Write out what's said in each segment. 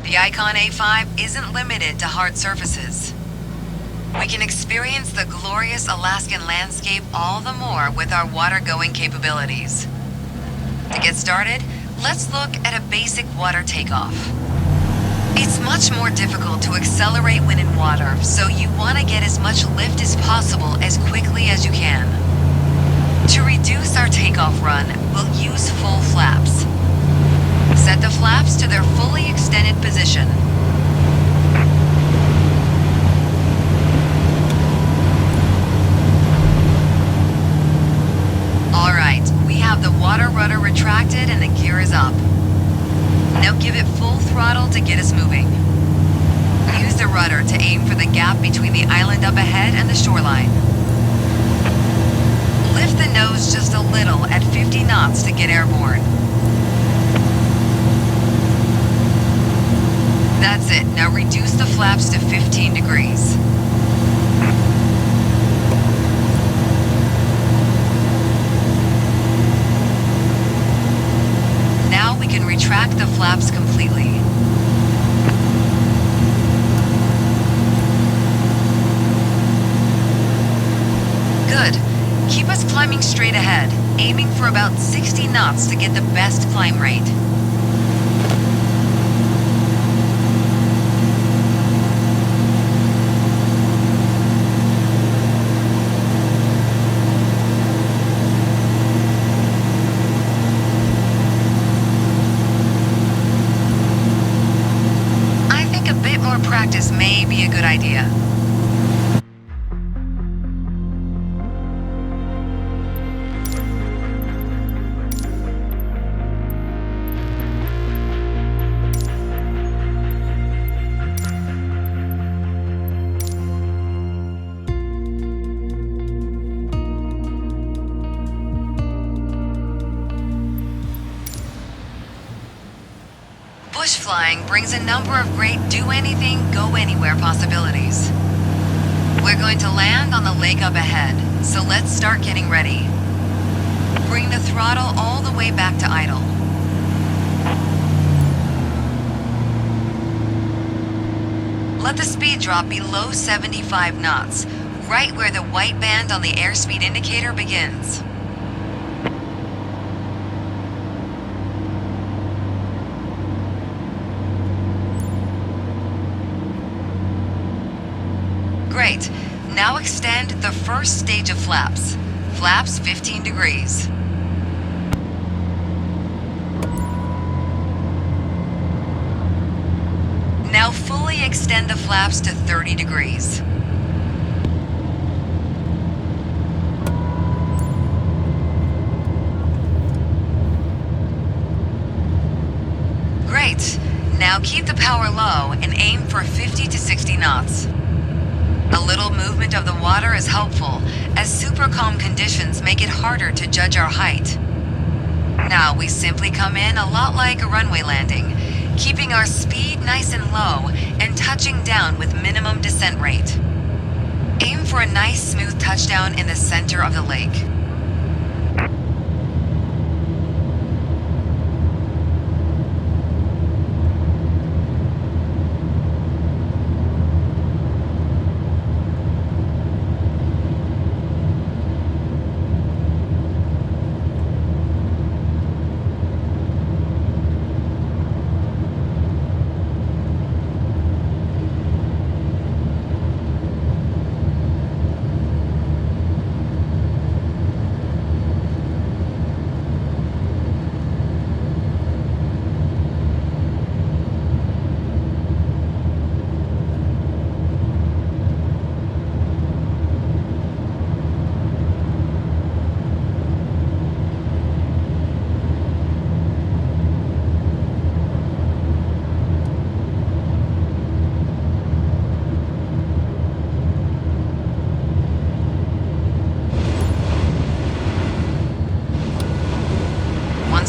The Icon A5 isn't limited to hard surfaces. We can experience the glorious Alaskan landscape all the more with our water-going capabilities. To get started, let's look at a basic water takeoff. It's much more difficult to accelerate when in water, so you want to get as much lift as possible as quickly as you can. To reduce our takeoff run, we'll use full flaps. Set the flaps to their fully extended position. Alright, we have the water rudder retracted and the gear is up. Now give it full throttle to get us moving. Use the rudder to aim for the gap between the island up ahead and the shoreline. Lift the nose just a little at 50 knots to get airborne. That's it. Now reduce the flaps to 15 degrees. Now we can retract the flaps completely. Good. Keep us climbing straight ahead, aiming for about 60 knots to get the best climb rate. I think a bit more practice may be a good idea. Bush flying brings a number of great do-anything, go-anywhere possibilities. We're going to land on the lake up ahead, so let's start getting ready. Bring the throttle all the way back to idle. Let the speed drop below 75 knots, right where the white band on the airspeed indicator begins. Great. Now extend the first stage of flaps. Flaps 15 degrees. Now fully extend the flaps to 30 degrees. Great. Now keep the power low and aim for 50 to 60 knots. A little movement of the water is helpful, as super calm conditions make it harder to judge our height. Now we simply come in a lot like a runway landing, keeping our speed nice and low and touching down with minimum descent rate. Aim for a nice smooth touchdown in the center of the lake.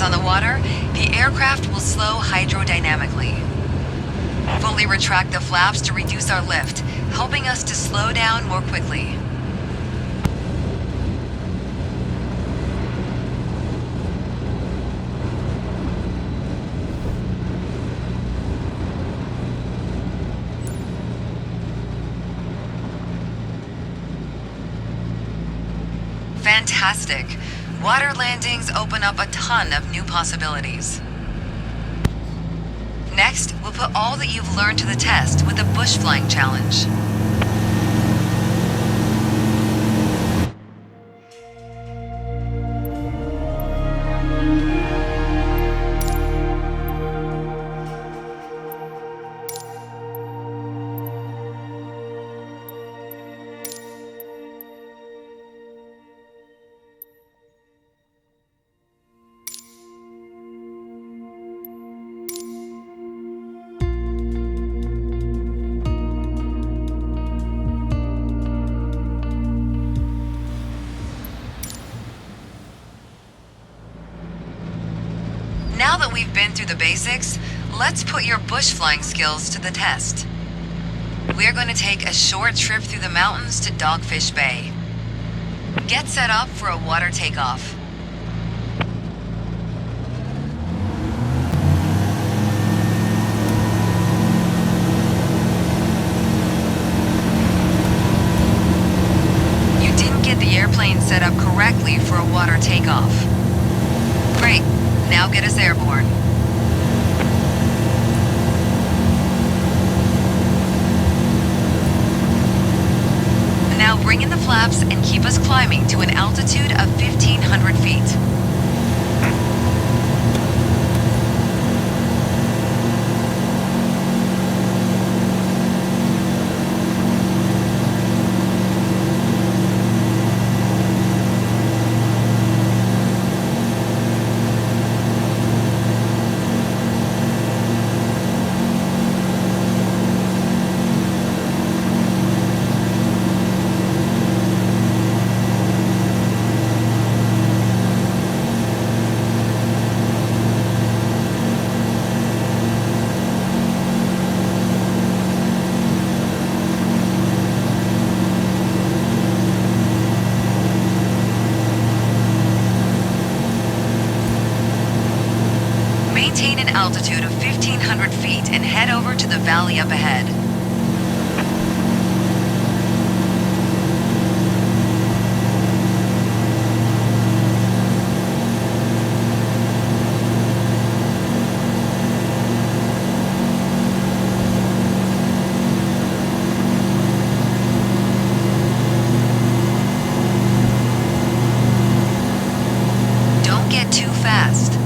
On the water, the aircraft will slow hydrodynamically. Fully retract the flaps to reduce our lift, helping us to slow down more quickly. fantastic. Water landings open up a ton of new possibilities. Next, we'll put all that you've learned to the test with the bush flying challenge. Now that we've been through the basics, let's put your bush flying skills to the test. We're going to take a short trip through the mountains to Dogfish Bay. Get set up for a water takeoff. You didn't get the airplane set up correctly for a water takeoff. Great. Now get us airborne. Now bring in the flaps and keep us climbing to an altitude of 1,500 feet. Maintain an altitude of 1,500 feet and head over to the valley up ahead. Don't get too fast.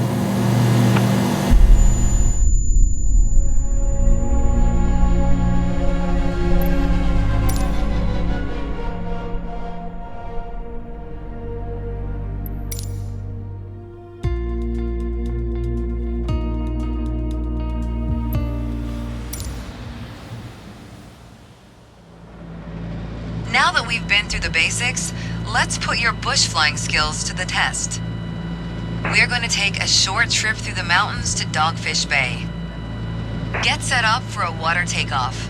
Now that we've been through the basics, let's put your bush flying skills to the test. We're going to take a short trip through the mountains to Dogfish Bay. Get set up for a water takeoff.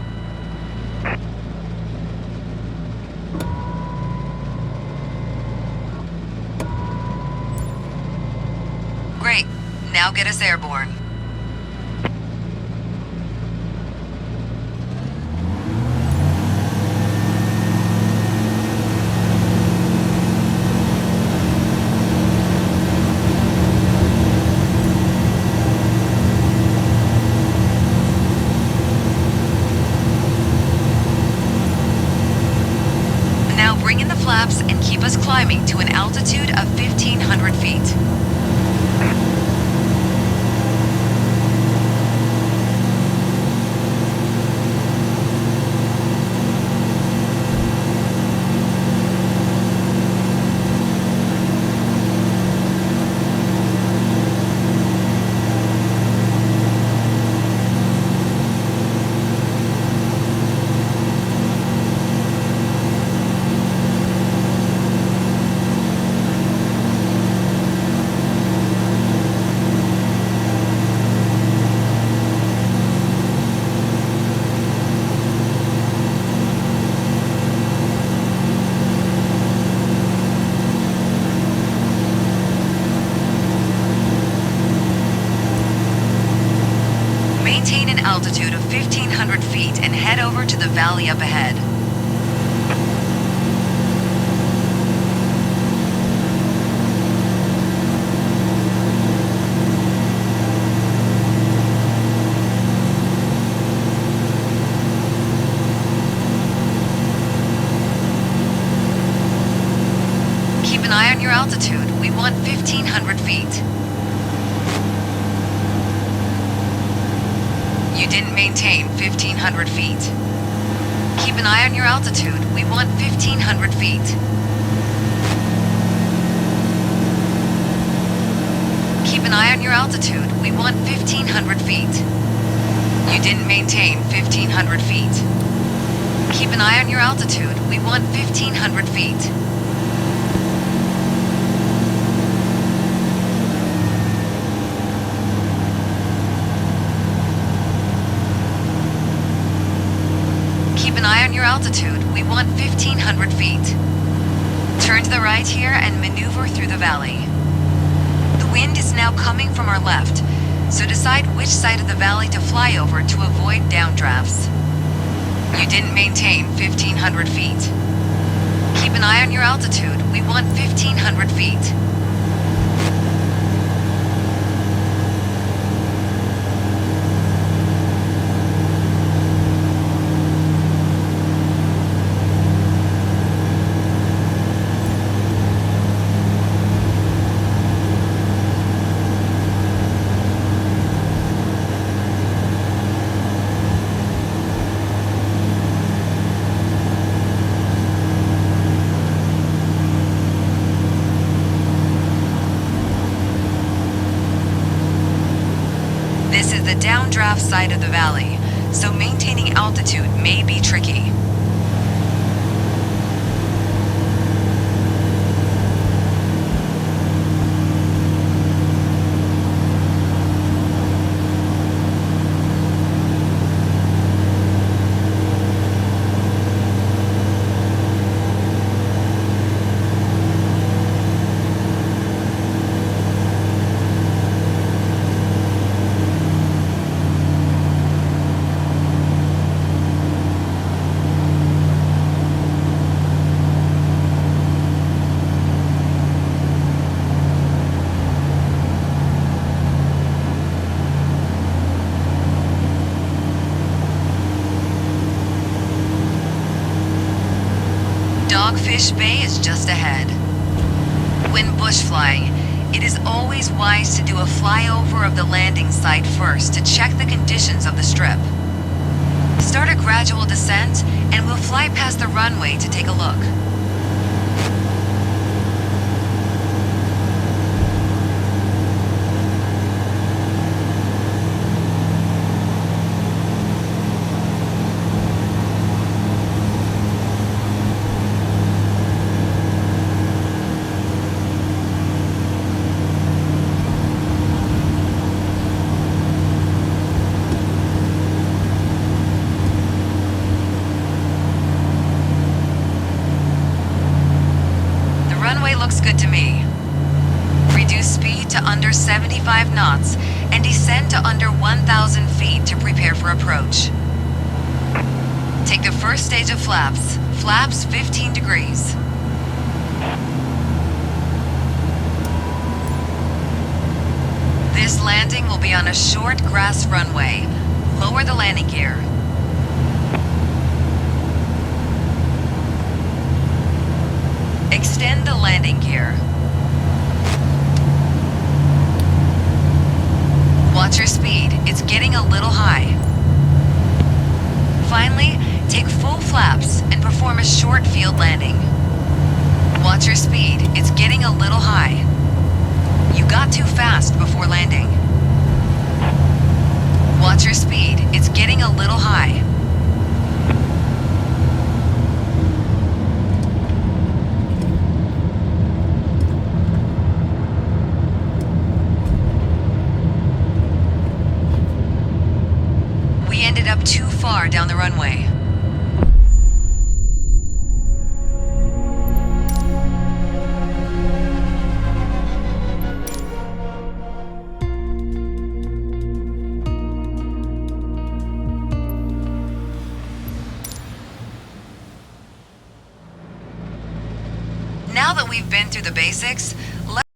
Great. Now get us airborne. Now bring in the flaps and keep us climbing to an altitude of 1,500 feet. Maintain an altitude of 1,500 feet and head over to the valley up ahead. altitude, we want 1,500 feet. You didn't maintain 1,500 feet. Keep an eye on your altitude, we want 1,500 feet. Keep an eye on your altitude, we want 1,500 feet. You didn't maintain 1,500 feet. Keep an eye on your altitude, we want 1,500 feet. Keep an eye on your altitude, we want 1,500 feet. Turn to the right here and maneuver through the valley. The wind is now coming from our left, so decide which side of the valley to fly over to avoid downdrafts. You didn't maintain 1,500 feet. Keep an eye on your altitude, we want 1,500 feet. This is the downdraft side of the valley, so maintaining altitude may be tricky. Dogfish Bay is just ahead. When bush flying, it is always wise to do a flyover of the landing site first to check the conditions of the strip. Start a gradual descent, and we'll fly past the runway to take a look. Looks good to me. Reduce speed to under 75 knots and descend to under 1,000 feet to prepare for approach. Take the first stage of flaps. Flaps 15 degrees. This landing will be on a short grass runway. Lower the landing gear. Extend the landing gear. Watch your speed, it's getting a little high. Finally, take full flaps and perform a short field landing. Watch your speed, it's getting a little high. You got too fast before landing. Watch your speed, it's getting a little high. Ended up too far down the runway. Now that we've been through the basics,